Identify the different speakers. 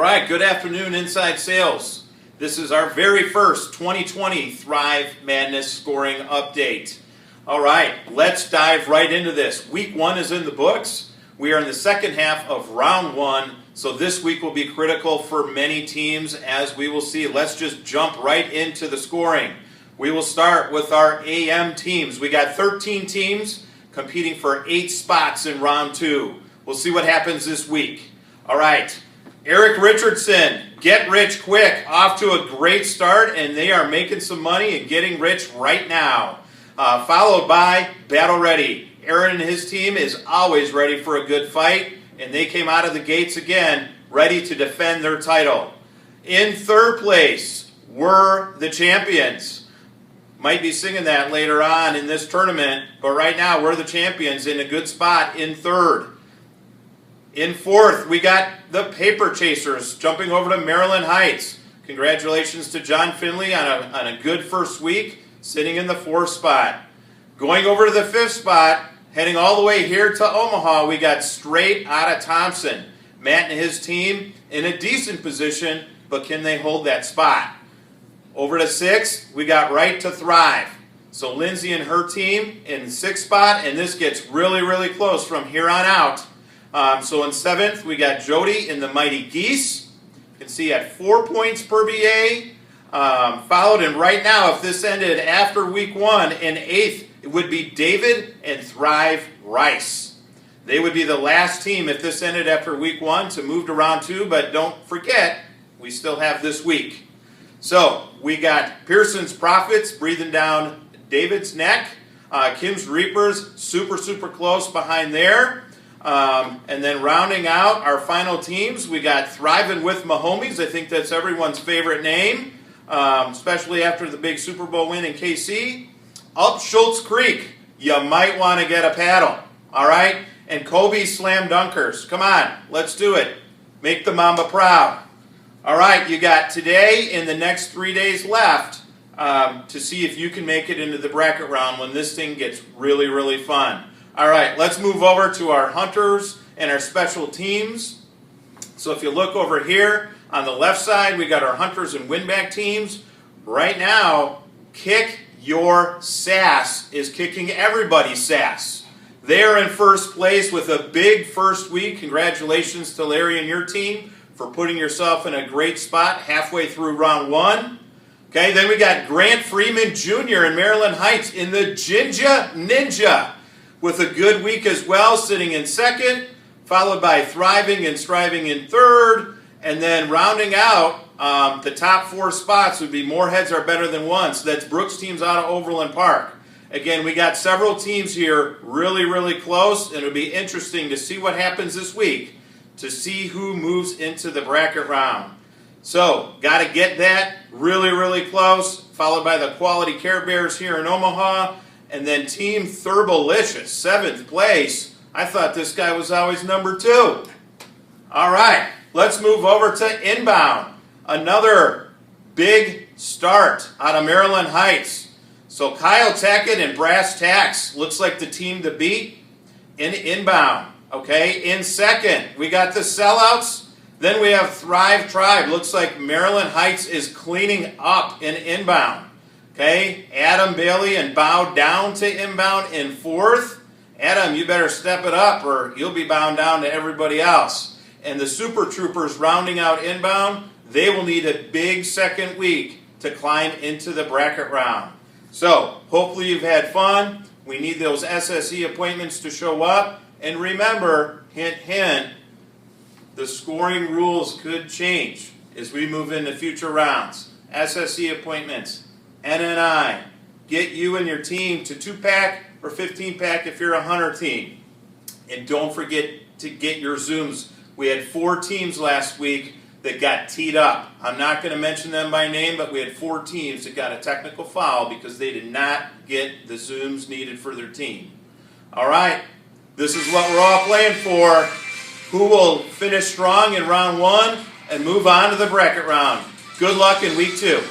Speaker 1: right, good afternoon, Inside Sales. This is our very first 2020 Thryv Madness scoring update. All right, let's dive right into this. Week 1 is in the books. We are in the second half of round 1, so this week will be critical for many teams, as we will see. Let's just jump right into the scoring. We will start with our AM teams. We got 13 teams competing for 8 spots in round 2. We'll see what happens this week. All right. Eric Richardson, get rich quick, off to a great start, and they are making some money and getting rich right now. Followed by Battle Ready. Aaron and his team is always ready for a good fight, and they came out of the gates again, ready to defend their title. In third place were the champions. Might be singing that later on in this tournament, but right now we're the champions in a good spot in third. In fourth, we got the Paper Chasers jumping over to Maryland Heights. Congratulations to John Finley on a good first week, sitting in the 4th spot. Going over to the 5th spot, heading all the way here to Omaha, we got Straight Outta Thompson. Matt and his team in a decent position, but can they hold that spot? Over to 6th, we got Right to Thrive. So Lindsay and her team in 6th spot, and this gets really, really close from here on out. So in 7th, we got Jody in the Mighty Geese. You can see at 4 points per BA. Followed, and right now, if this ended after week 1, in 8th, it would be David and Thryv Rice. They would be the last team, if this ended after week 1, to move to round 2, but don't forget, we still have this week. So, we got Pearson's Profits breathing down David's neck. Kim's Reapers, super, super close behind there. And then rounding out our final teams, we got Thriving with Mahomies. I think that's everyone's favorite name, especially after the big Super Bowl win in KC. Up Schultz Creek, you might want to get a paddle, all right? And Kobe Slam Dunkers, come on, let's do it. Make the mama proud. All right, you got today and the next 3 days left to see if you can make it into the bracket round when this thing gets really, really fun. All right, let's move over to our hunters and our special teams. So if you look over here on the left side, we got our hunters and win-back teams. Right now, Kick Your Sass is kicking everybody's sass. They're in first place with a big first week. Congratulations to Larry and your team for putting yourself in a great spot halfway through round 1. Okay, then we got Grant Freeman Jr. in Maryland Heights in the Jinja Ninja, with a good week as well, sitting in 2nd, followed by Thriving and Striving in 3rd, and then rounding out the top 4 spots would be More Heads Are Better Than One. So that's Brooks' teams out of Overland Park. Again, we got several teams here really, really close, and it'll be interesting to see what happens this week to see who moves into the bracket round. So, got to get that really, really close, followed by the Quality Care Bears here in Omaha. And then Team Thurbalicious, 7th place. I thought this guy was always number 2. All right, let's move over to Inbound. Another big start out of Maryland Heights. So Kyle Tackett and Brass Tacks looks like the team to beat in Inbound. Okay, in 2nd, we got the Sellouts. Then we have Thrive Tribe. Looks like Maryland Heights is cleaning up in Inbound. Okay, Adam Bailey and Bow Down to Inbound in 4th. Adam, you better step it up or you'll be bound down to everybody else. And the Super Troopers rounding out Inbound, they will need a big second week to climb into the bracket round. So, hopefully you've had fun. We need those SSE appointments to show up. And remember, hint, hint, the scoring rules could change as we move into future rounds. SSE appointments. NNI, get you and your team to 2-pack or 15-pack if you're a hunter team. And don't forget to get your Zooms. We had 4 teams last week that got teed up. I'm not going to mention them by name, but we had 4 teams that got a technical foul because they did not get the Zooms needed for their team. All right, this is what we're all playing for. Who will finish strong in round 1 and move on to the bracket round. Good luck in week 2.